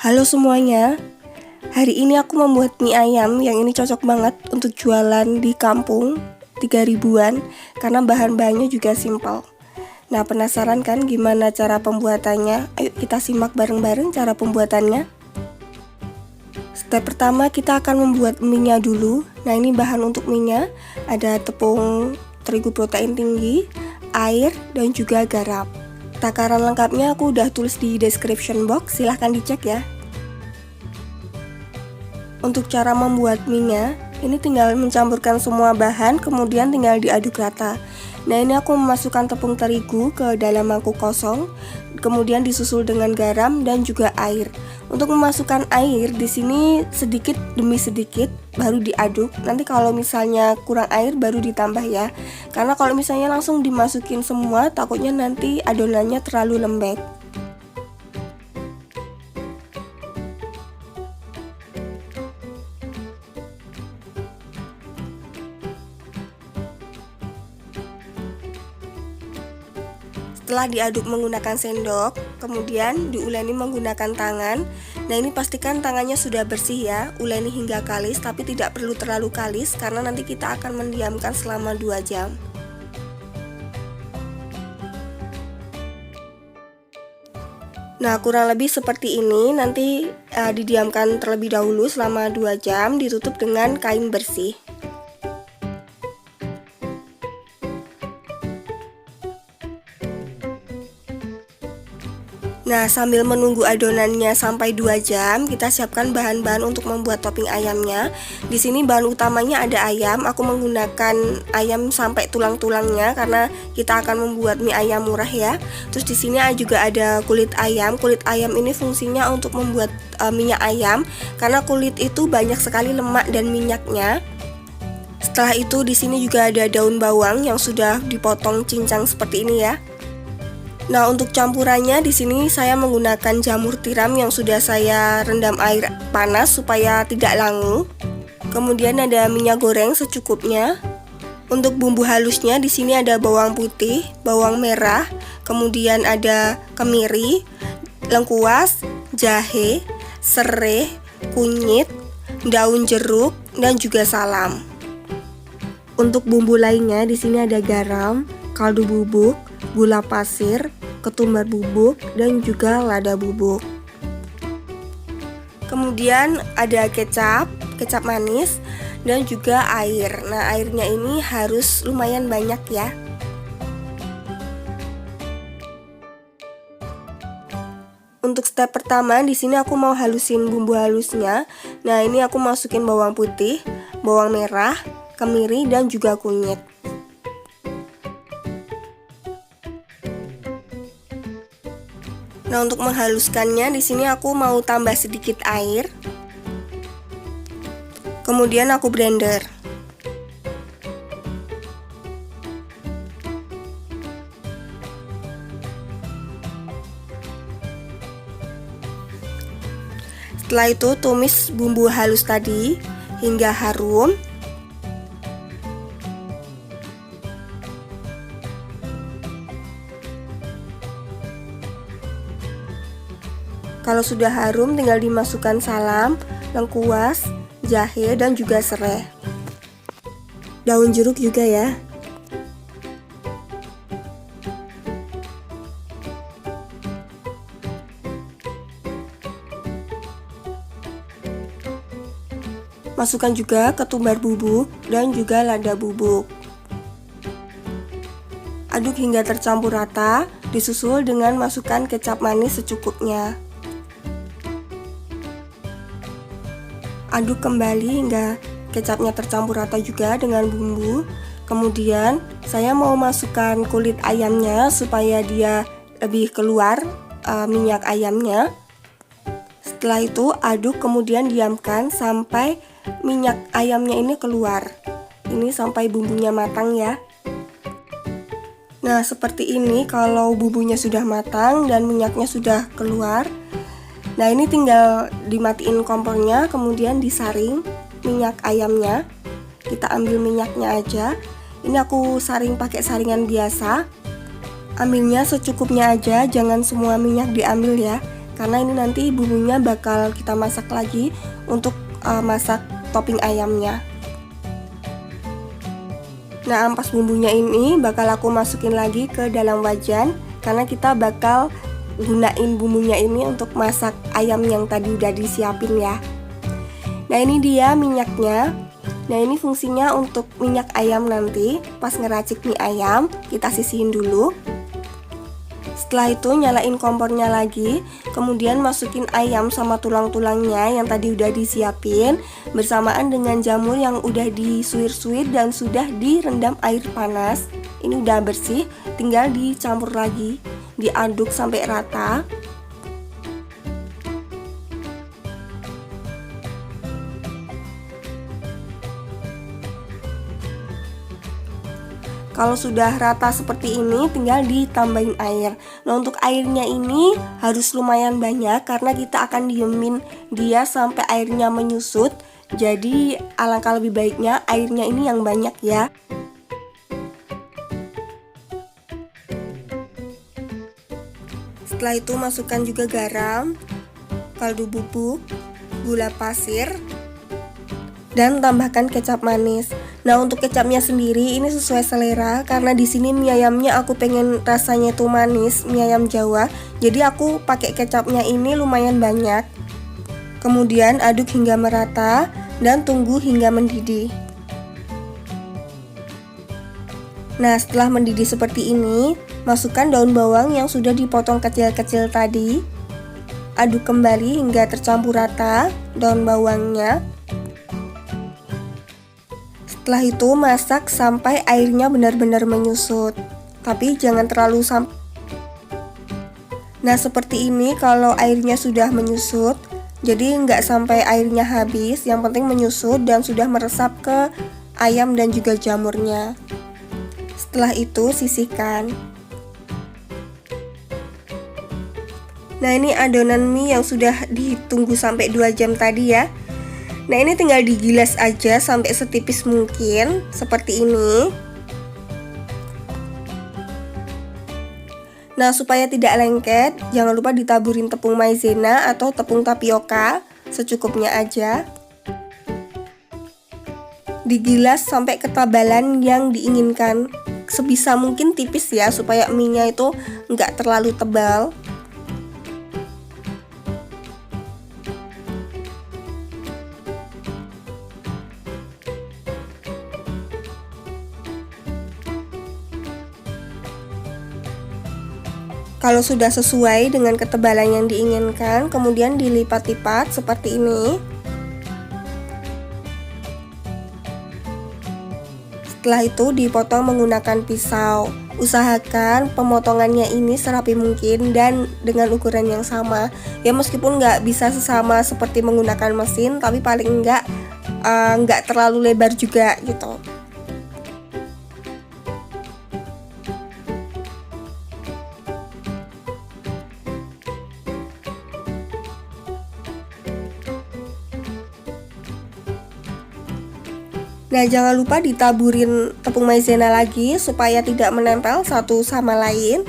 Halo semuanya, hari ini aku membuat mie ayam yang ini cocok banget untuk jualan di kampung 3 ribuan karena bahan-bahannya juga simpel. Nah, penasaran kan gimana cara pembuatannya? Ayo kita simak bareng-bareng cara pembuatannya. Step pertama kita akan membuat mie-nya dulu. Nah, ini bahan untuk mie-nya ada tepung terigu protein tinggi, air, dan juga garam. Takaran lengkapnya aku udah tulis di description box, silahkan dicek ya. Untuk cara membuat mie-nya, ini tinggal mencampurkan semua bahan, kemudian tinggal diaduk rata. Nah, ini aku memasukkan tepung terigu ke dalam mangkuk kosong, kemudian disusul dengan garam dan juga air. Untuk memasukkan air di sini sedikit demi sedikit baru diaduk. Nanti kalau misalnya kurang air baru ditambah ya. Karena kalau misalnya langsung dimasukin semua, takutnya nanti adonannya terlalu lembek. Setelah diaduk menggunakan sendok, kemudian diuleni menggunakan tangan. Nah, ini pastikan tangannya sudah bersih ya, uleni hingga kalis, tapi tidak perlu terlalu kalis karena nanti kita akan mendiamkan selama 2 jam. Nah, kurang lebih seperti ini, nanti didiamkan terlebih dahulu selama 2 jam, ditutup dengan kain bersih. Nah, sambil menunggu adonannya sampai 2 jam, kita siapkan bahan-bahan untuk membuat topping ayamnya. Di sini bahan utamanya ada ayam. Aku menggunakan ayam sampai tulang-tulangnya karena kita akan membuat mie ayam murah ya. Terus di sini juga ada kulit ayam. Kulit ayam ini fungsinya untuk membuat minyak ayam karena kulit itu banyak sekali lemak dan minyaknya. Setelah itu di sini juga ada daun bawang yang sudah dipotong cincang seperti ini ya. Nah, untuk campurannya di sini saya menggunakan jamur tiram yang sudah saya rendam air panas supaya tidak langu. Kemudian ada minyak goreng secukupnya. Untuk bumbu halusnya di sini ada bawang putih, bawang merah, kemudian ada kemiri, lengkuas, jahe, serai, kunyit, daun jeruk, dan juga salam. Untuk bumbu lainnya di sini ada garam, kaldu bubuk, gula pasir, ketumbar bubuk, dan juga lada bubuk. Kemudian ada kecap manis, dan juga air. Nah, airnya ini harus lumayan banyak ya. Untuk step pertama di sini aku mau halusin bumbu halusnya. Nah, ini aku masukin bawang putih, bawang merah, kemiri, dan juga kunyit. Nah, untuk menghaluskannya di sini aku mau tambah sedikit air. Kemudian aku blender. Setelah itu tumis bumbu halus tadi hingga harum. Kalau sudah harum tinggal dimasukkan salam, lengkuas, jahe, dan juga serai. Daun jeruk juga ya. Masukkan juga ketumbar bubuk dan juga lada bubuk. Aduk hingga tercampur rata, disusul dengan masukkan kecap manis secukupnya. Aduk kembali hingga kecapnya tercampur rata juga dengan bumbu. Kemudian saya mau masukkan kulit ayamnya supaya dia lebih keluar minyak ayamnya. Setelah itu aduk kemudian diamkan sampai minyak ayamnya ini keluar. Ini sampai bumbunya matang ya. Nah, seperti ini kalau bumbunya sudah matang dan minyaknya sudah keluar. Nah, ini tinggal dimatiin kompornya, kemudian disaring minyak ayamnya. Kita ambil minyaknya aja. Ini aku saring pakai saringan biasa. Ambilnya secukupnya aja, jangan semua minyak diambil ya. karena ini nanti bumbunya bakal kita masak lagi untuk masak topping ayamnya. Nah, ampas bumbunya ini bakal aku masukin lagi ke dalam wajan, karena kita bakal gunain bumbunya ini untuk masak ayam yang tadi udah disiapin ya. Nah, ini dia minyaknya. Nah, ini fungsinya untuk minyak ayam nanti pas ngeracik mie ayam, kita sisihin dulu. Setelah itu nyalain kompornya lagi, kemudian masukin ayam sama tulang-tulangnya yang tadi udah disiapin bersamaan dengan jamur yang udah disuir-suir dan sudah direndam air panas. Ini udah bersih, tinggal dicampur lagi, diaduk sampai rata. Kalau sudah rata seperti ini, tinggal ditambahin air. Nah, untuk airnya ini harus lumayan banyak karena kita akan diemin dia sampai airnya menyusut. Jadi alangkah lebih baiknya airnya ini yang banyak ya. Setelah itu masukkan juga garam, kaldu bubuk, gula pasir, dan tambahkan kecap manis. Nah, untuk kecapnya sendiri ini sesuai selera, karena di sini mie ayamnya aku pengen rasanya itu manis, mie ayam Jawa. Jadi aku pakai kecapnya ini lumayan banyak. Kemudian aduk hingga merata dan tunggu hingga mendidih. Nah, setelah mendidih seperti ini, masukkan daun bawang yang sudah dipotong kecil-kecil tadi. Aduk kembali hingga tercampur rata daun bawangnya. Setelah itu masak sampai airnya benar-benar menyusut, tapi jangan terlalu sampai. Nah, seperti ini kalau airnya sudah menyusut, jadi nggak sampai airnya habis, yang penting menyusut dan sudah meresap ke ayam dan juga jamurnya. Setelah itu sisihkan. Nah, ini adonan mie yang sudah ditunggu sampai 2 jam tadi ya. Nah, ini tinggal digilas aja sampai setipis mungkin, seperti ini. Nah, supaya tidak lengket, jangan lupa ditaburin tepung maizena atau tepung tapioka, secukupnya aja. Digilas sampai ketebalan yang diinginkan, sebisa mungkin tipis ya, supaya mie-nya itu nggak terlalu tebal. Kalau sudah sesuai dengan ketebalan yang diinginkan, kemudian dilipat-lipat seperti ini. Setelah itu dipotong menggunakan pisau. Usahakan pemotongannya ini serapi mungkin dan dengan ukuran yang sama. Ya, meskipun nggak bisa sesama seperti menggunakan mesin, tapi paling nggak terlalu lebar juga gitu. Nah, jangan lupa ditaburin tepung maizena lagi supaya tidak menempel satu sama lain.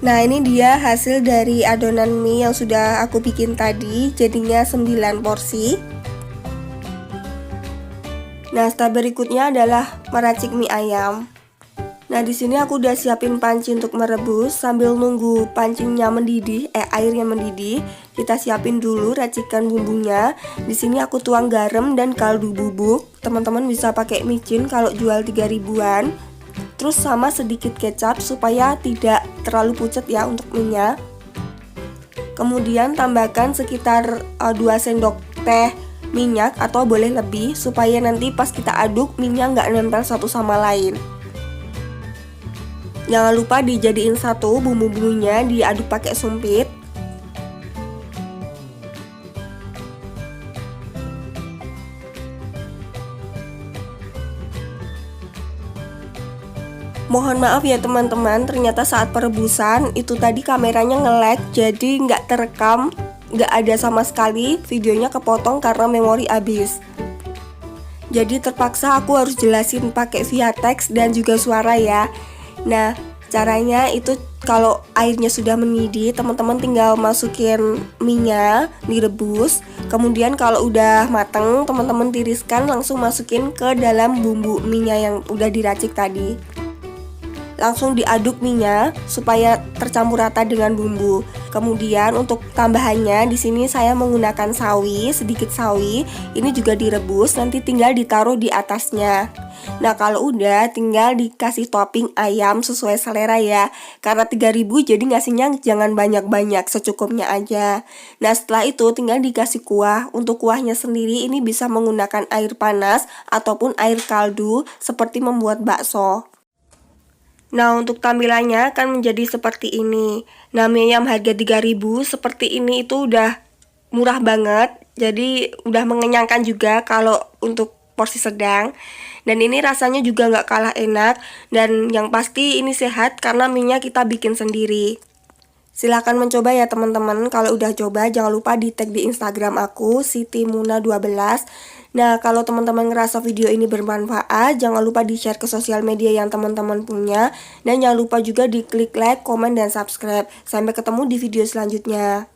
Nah, ini dia hasil dari adonan mie yang sudah aku bikin tadi, jadinya 9 porsi. Nah, step berikutnya adalah meracik mie ayam. Nah, di sini aku udah siapin panci untuk merebus. Sambil nunggu pancinya mendidih, airnya mendidih, kita siapin dulu racikan bumbunya. Di sini aku tuang garam dan kaldu bubuk. Teman-teman bisa pakai micin kalau jual 3 ribuan. Terus sama sedikit kecap supaya tidak terlalu pucat ya untuk minyak. Kemudian tambahkan sekitar 2 sendok teh minyak atau boleh lebih, supaya nanti pas kita aduk minyak nggak nempel satu sama lain. Jangan lupa dijadiin satu bumbu-bumbunya, diaduk pakai sumpit. Mohon maaf ya teman-teman, ternyata saat perebusan itu tadi kameranya nge-lag, jadi nggak terekam, nggak ada sama sekali, videonya kepotong karena memori habis. Jadi terpaksa aku harus jelasin pakai via teks dan juga suara ya. Nah, caranya itu kalau airnya sudah mendidih, teman-teman tinggal masukin minyak, direbus. Kemudian kalau udah mateng, teman-teman tiriskan langsung masukin ke dalam bumbu minyak yang udah diracik tadi. Langsung diaduk minyak supaya tercampur rata dengan bumbu. Kemudian untuk tambahannya di sini saya menggunakan sawi, sedikit sawi. Ini juga direbus, nanti tinggal ditaruh di atasnya. Nah, kalau udah tinggal dikasih topping ayam sesuai selera ya. Karena 3000 jadi ngasihnya jangan banyak-banyak, secukupnya aja. Nah, setelah itu tinggal dikasih kuah. Untuk kuahnya sendiri ini bisa menggunakan air panas ataupun air kaldu seperti membuat bakso. Nah, untuk tampilannya akan menjadi seperti ini. Nah, mie ayam harga 3000 seperti ini itu udah murah banget. Jadi udah mengenyangkan juga kalau untuk porsi sedang. Dan ini rasanya juga nggak kalah enak. Dan yang pasti ini sehat karena mie-nya kita bikin sendiri. Silahkan mencoba ya teman-teman. Kalau udah coba jangan lupa di tag di Instagram aku sitimuna12. Nah, kalau teman-teman ngerasa video ini bermanfaat, jangan lupa di-share ke sosial media yang teman-teman punya. Dan jangan lupa juga di klik like, komen, dan subscribe. Sampai ketemu di video selanjutnya.